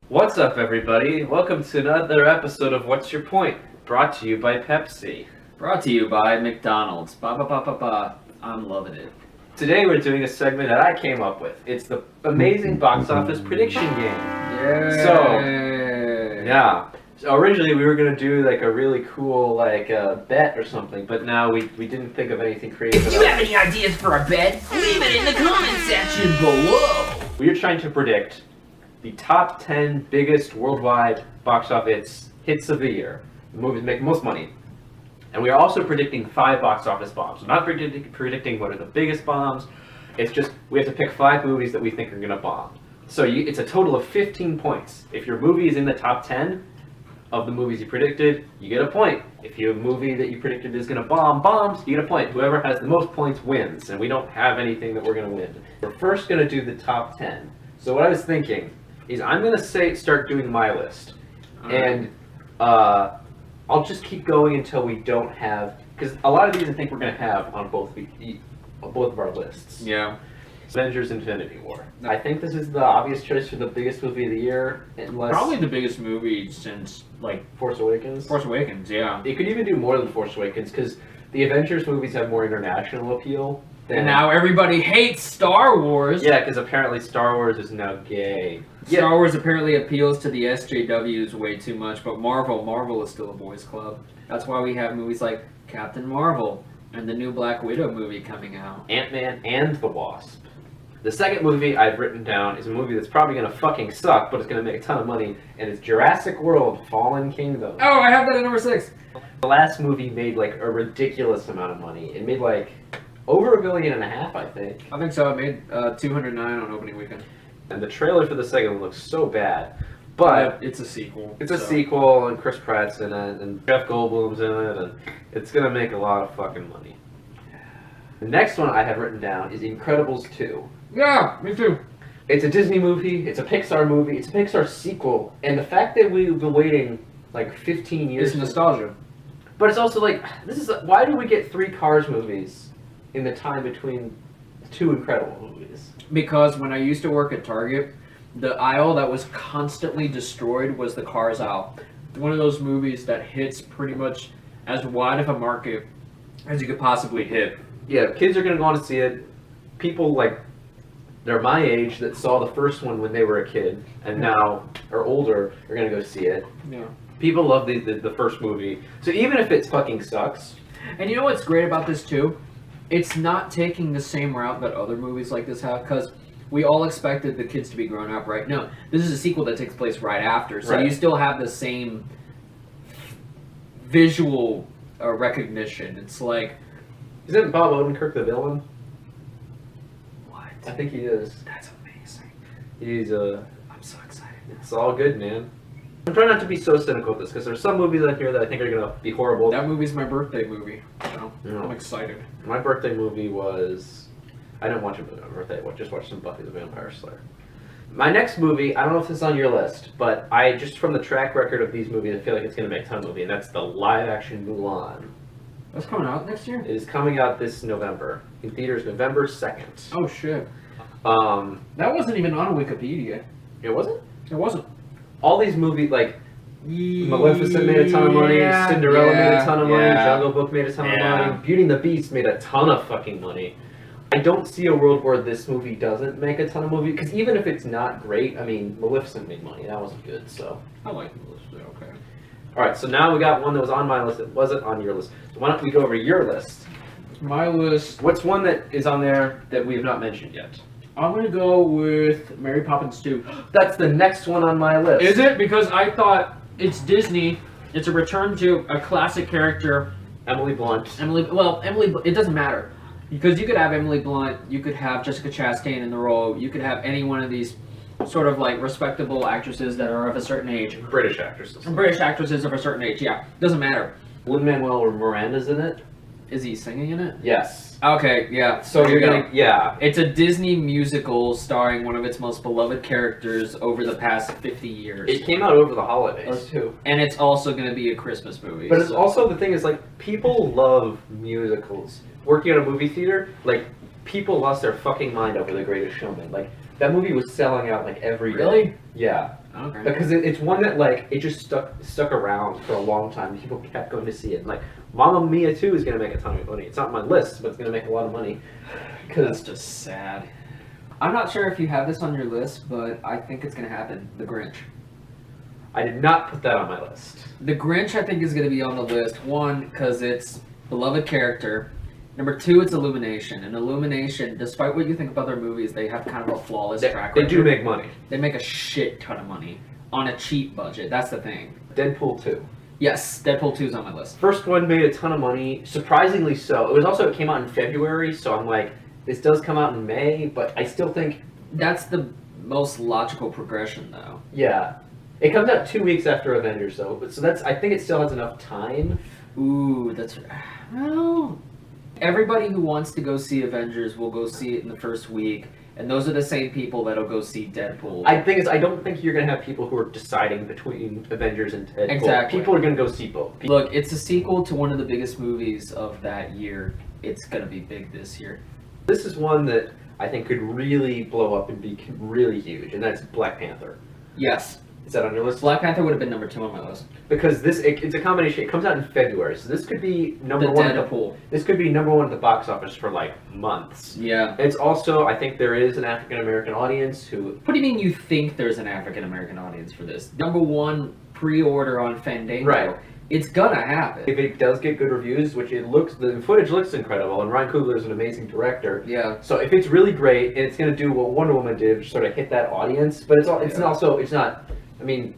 What's up, everybody? Welcome to another episode of What's Your Point? Brought to you by Pepsi. Brought to you by McDonald's. Ba. I'm loving it. Today we're doing a segment that I came up with. It's the amazing box office prediction game. Yeah. So originally we were gonna do like a really cool bet or something, but now we didn't think of anything creative. If you have any ideas for a bet, leave it in the comment section below. We are trying to predict the top 10 biggest worldwide box office hits of the year. The movies make most money. And we are also predicting 5 box office bombs. We're not predicting what are the biggest bombs. It's just we have to pick 5 movies that we think are going to bomb. So it's a total of 15 points. If your movie is in the top 10 of the movies you predicted, you get a point. If your movie that you predicted is going to bombs, you get a point. Whoever has the most points wins. And we don't have anything that we're going to win. We're first going to do the top 10. So what I was thinking is I'm going to start doing my list. And I'll just keep going until we don't have, because a lot of these I think we're going to have on both of our lists. Yeah. Avengers Infinity War. I think this is the obvious choice for the biggest movie of the year, unless Probably the biggest movie since, Force Awakens. Force Awakens, yeah. It could even do more than Force Awakens, because the Avengers movies have more international appeal. And now everybody hates Star Wars. Yeah, because apparently Star Wars is now gay. Star Wars apparently appeals to the SJWs way too much, but Marvel is still a boys' club. That's why we have movies like Captain Marvel and the new Black Widow movie coming out. Ant-Man and the Wasp. The second movie I've written down is a movie that's probably going to fucking suck, but it's going to make a ton of money, and it's Jurassic World: Fallen Kingdom. Oh, I have that at number 6. The last movie made a ridiculous amount of money. It made over $1.5 billion, I think. I think so. It made 209 on opening weekend. And the trailer for the second one looks so bad. But it's a sequel. It's a sequel, and Chris Pratt's in it, and Jeff Goldblum's in it, and it's going to make a lot of fucking money. The next one I have written down is Incredibles 2. Yeah, me too. It's a Disney movie, it's a Pixar movie, it's a Pixar sequel, and the fact that we've been waiting 15 years... It's nostalgia. But it's also why do we get 3 Cars movies in the time between 2 Incredible movies? Because when I used to work at Target, the aisle that was constantly destroyed was the Cars aisle. One of those movies that hits pretty much as wide of a market as you could possibly hit. Yeah, kids are going to go on to see it. People they're my age that saw the first one when they were a kid and now are older are going to go see it. Yeah. People love the first movie. So even if it fucking sucks. And you know what's great about this too? It's not taking the same route that other movies like this have, because we all expected the kids to be grown up, right? No, this is a sequel that takes place right after, so you still have the same visual recognition. It's like... Isn't Bob Odenkirk the villain? What? I think he is. That's amazing. He's I'm so excited. It's all good, man. I'm trying not to be so cynical with this, because there's some movies out here that I think are going to be horrible. That movie's my birthday movie, so Yeah. I'm excited. My birthday movie was... I didn't watch it on my birthday. I just watched some Buffy the Vampire Slayer. My next movie, I don't know if this is on your list, but just from the track record of these movies, I feel like it's going to make a ton of movie, and that's the live-action Mulan. That's coming out next year? It is coming out this November. In theaters November 2nd. Oh, shit. That wasn't even on Wikipedia. It wasn't? It wasn't. All these movies, Maleficent made a ton of money, Cinderella made a ton of money, Jungle Book made a ton of money, Beauty and the Beast made a ton of fucking money. I don't see a world where this movie doesn't make a ton of money, because even if it's not great, Maleficent made money. That wasn't good, so. I like Maleficent, okay. Alright, so now we got one that was on my list that wasn't on your list. So why don't we go over your list? My list... What's one that is on there that we have not mentioned yet? I'm going to go with Mary Poppins 2. That's the next one on my list. Is it? Because I thought it's Disney. It's a return to a classic character. Emily Blunt. It doesn't matter. Because you could have Emily Blunt, you could have Jessica Chastain in the role, you could have any one of these sort of respectable actresses that are of a certain age. British actresses. British actresses of a certain age, yeah. Doesn't matter. Lin-Manuel Miranda's in it. Is he singing in it? Yes. Okay, yeah. So you're gonna, It's a Disney musical starring one of its most beloved characters over the past 50 years. It came out over the holidays, too. And it's also going to be a Christmas movie. But it's also, the thing is, people love musicals. Working at a movie theater, people lost their fucking mind over The Greatest Showman. That movie was selling out, every day. Really? Yeah. Okay. Because it's one that like it just stuck around for a long time. People kept going to see it. Like Mamma Mia 2 is gonna make a ton of money. It's not on my list, but it's gonna make a lot of money. That's just sad. I'm not sure if you have this on your list, but I think it's gonna happen. The Grinch. I did not put that on my list. The Grinch, I think, is gonna be on the list. One, because it's beloved character. Number two, it's Illumination. And Illumination, despite what you think about their movies, they have kind of a flawless track record. They do make money. They make a shit ton of money on a cheap budget. That's the thing. Deadpool 2. Yes, Deadpool 2 is on my list. First one made a ton of money, surprisingly so. It came out in February, so I'm like, this does come out in May, but I still think... That's the most logical progression, though. Yeah. It comes out 2 weeks after Avengers, though, so I think it still has enough time. Ooh, that's... Well... Everybody who wants to go see Avengers will go see it in the first week, and those are the same people that'll go see Deadpool. I don't think you're going to have people who are deciding between Avengers and Deadpool. Exactly. People are going to go see both. Look, it's a sequel to one of the biggest movies of that year. It's going to be big this year. This is one that I think could really blow up and be really huge, and that's Black Panther. Yes. Is that on your list? Black Panther would have been number 2 on my list. Because it's a combination. It comes out in February, so this could be number one. Deadpool. This could be number one at the box office for like months. Yeah. It's also, I think there is an African American audience who... What do you mean you think there's an African American audience for this? Number 1 pre-order on Fandango. Right. It's gonna happen. If it does get good reviews, which the footage looks incredible, and Ryan Coogler is an amazing director. Yeah. So if it's really great, and it's going to do what Wonder Woman did, which sort of hit that audience, but it's not, I mean...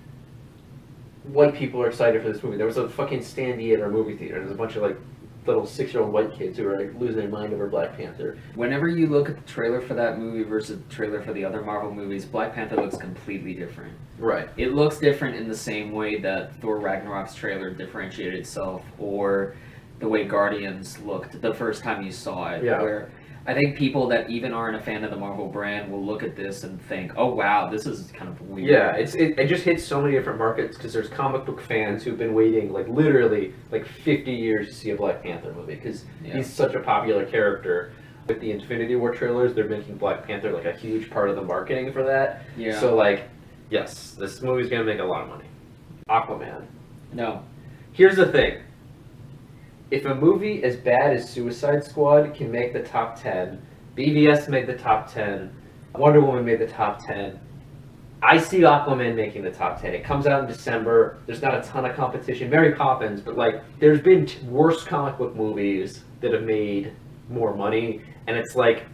White people are excited for this movie. There was a fucking standee at our movie theater. There's a bunch of like little 6-year-old white kids who are like losing their mind over Black Panther. Whenever you look at the trailer for that movie versus the trailer for the other Marvel movies, Black Panther looks completely different. Right. It looks different in the same way that Thor Ragnarok's trailer differentiated itself, or the way Guardians looked the first time you saw it. Yeah. Where I think people that even aren't a fan of the Marvel brand will look at this and think, oh wow, this is kind of weird. Yeah, it just hits so many different markets because there's comic book fans who've been waiting like literally like 50 years to see a Black Panther movie because he's such a popular character. With the Infinity War trailers, they're making Black Panther like a huge part of the marketing for that. Yeah. So like, yes, this movie's gonna make a lot of money. Aquaman. No. Here's the thing. If a movie as bad as Suicide Squad can make the top 10, BVS made the top 10, Wonder Woman made the top 10, I see Aquaman making the top 10. It comes out in December. There's not a ton of competition. Mary Poppins, but like, there's been worse comic book movies that have made more money. And it's like,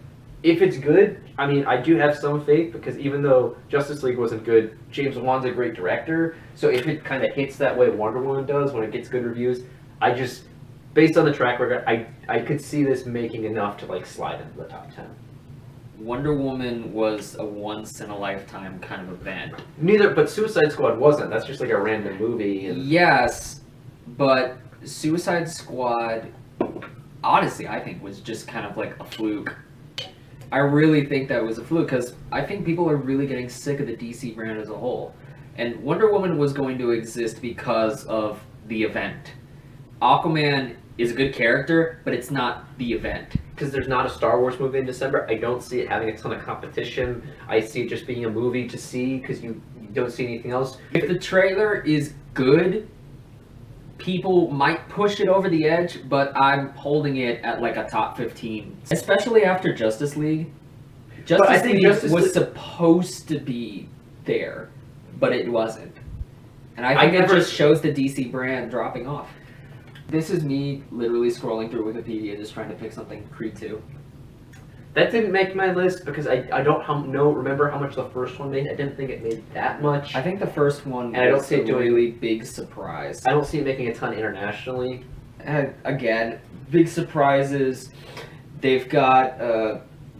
if it's good, I mean, I do have some faith because even though Justice League wasn't good, James Wan's a great director. So if it kind of hits that way Wonder Woman does when it gets good reviews, based on the track record, I could see this making enough to like slide into the top 10. Wonder Woman was a once-in-a-lifetime kind of event. But Suicide Squad wasn't. That's just like a random movie. And... Yes, but Suicide Squad, honestly, I think was just kind of like a fluke. I really think that was a fluke because I think people are really getting sick of the DC brand as a whole. And Wonder Woman was going to exist because of the event. Aquaman is a good character, but it's not the event. Because there's not a Star Wars movie in December, I don't see it having a ton of competition. I see it just being a movie to see because you don't see anything else. If the trailer is good, people might push it over the edge, but I'm holding it at like a top 15. Especially after Justice League. Justice League was supposed to be there, but it wasn't. And I think it just shows the DC brand dropping off. This is me literally scrolling through Wikipedia just trying to pick something Creed 2. That didn't make my list because I don't remember how much the first one made. I didn't think it made that much. I think the first one was a really big surprise. I don't see it making a ton internationally. Again, big surprises. They've got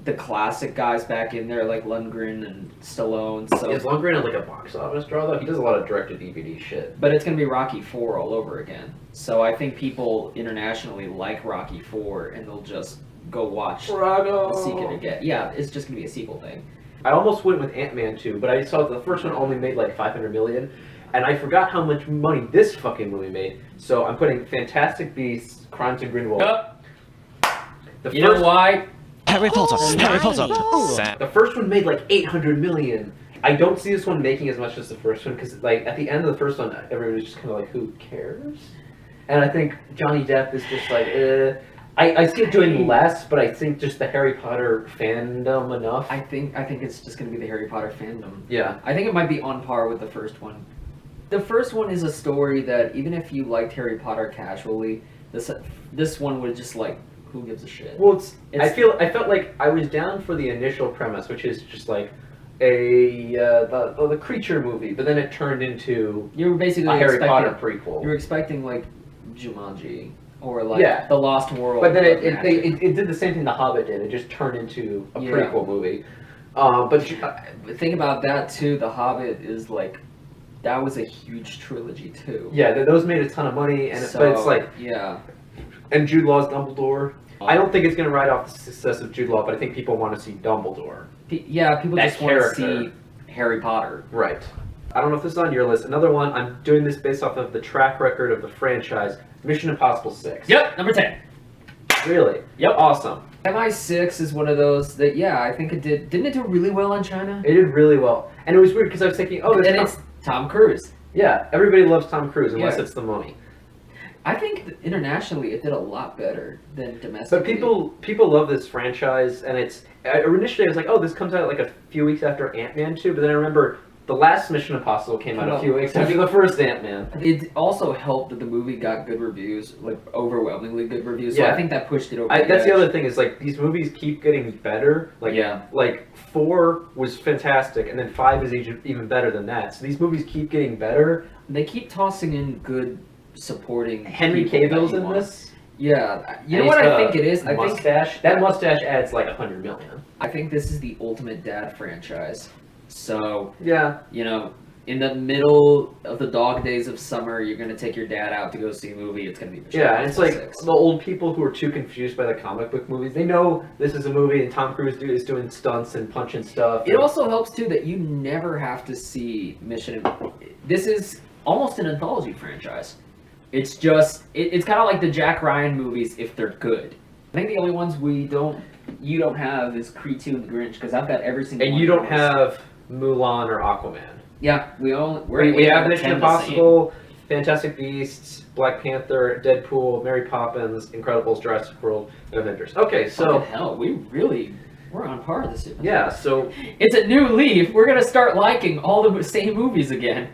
the classic guys back in there like Lundgren and Stallone. So is Lundgren like a box office draw though? He does a lot of direct-to-DVD shit. But it's going to be Rocky 4 all over again. So I think people internationally like Rocky 4 and they'll just go watch the sequel again. Yeah, it's just going to be a sequel thing. I almost went with Ant-Man 2, but I saw the first one only made like $500 million, and I forgot how much money this fucking movie made. So I'm putting Fantastic Beasts, Crimes of Grindelwald. Know why? Harry Potter. Harry Potter. The first one made like $800 million, I don't see this one making as much as the first one because, like, at the end of the first one, everybody's just kind of like, "Who cares?" And I think Johnny Depp is just like, I see it doing less, but I think just the Harry Potter fandom enough. I think it's just going to be the Harry Potter fandom. Yeah. I think it might be on par with the first one. The first one is a story that even if you liked Harry Potter casually, this one would just like, who gives a shit? Well, I felt like I was down for the initial premise, which is just like the creature movie, but then it turned into you were basically a Harry Potter prequel. You were expecting like Jumanji or like The Lost World. But then it did the same thing The Hobbit did. It just turned into a prequel movie. But think about that too. The Hobbit is like, that was a huge trilogy too. Yeah, those made a ton of money, but it's like and Jude Law's Dumbledore. I don't think it's going to ride off the success of Jude Law, but I think people want to see Dumbledore. People just want to see Harry Potter. Right. I don't know if this is on your list. Another one, I'm doing this based off of the track record of the franchise, Mission Impossible 6. Yep, number 10. Really? Yep. Awesome. MI6 is one of those that, I think it did. Didn't it do really well in China? It did really well. And it was weird because I was thinking, it's Tom Cruise. Yeah, everybody loves Tom Cruise unless it's the Mummy. I think internationally it did a lot better than domestically. But people love this franchise, and initially I was like, oh, this comes out like a few weeks after Ant-Man 2, but then I remember the last Mission Impossible came out a few weeks after the first Ant-Man. It also helped that the movie got good reviews, like overwhelmingly good reviews, so I think that pushed it over That's the other thing, is like these movies keep getting better. Like 4 was fantastic, and then 5 is even better than that. So these movies keep getting better. They keep tossing in good supporting. Henry Cavill's in this. Yeah, you know what I think it is? I think that mustache adds like $100 million. I think this is the ultimate dad franchise. So in the middle of the dog days of summer, you're gonna take your dad out to go see a movie. It's gonna be and it's like 6. The old people who are too confused by the comic book movies. They know this is a movie, and Tom Cruise is doing stunts and punching stuff. It also helps too that you never have to see Mission. This is almost an anthology franchise. It's just it's kind of like the Jack Ryan movies if they're good. I think the only ones you don't have is Creed 2 and the Grinch, because I've got every single one. And you don't have Mulan or Aquaman. Yeah, we have Mission Impossible, Fantastic Beasts, Black Panther, Deadpool, Mary Poppins, Incredibles, Jurassic World, and Avengers. Okay, so hell, we're on par this year. Yeah, so it's a new leaf. We're gonna start liking all the same movies again.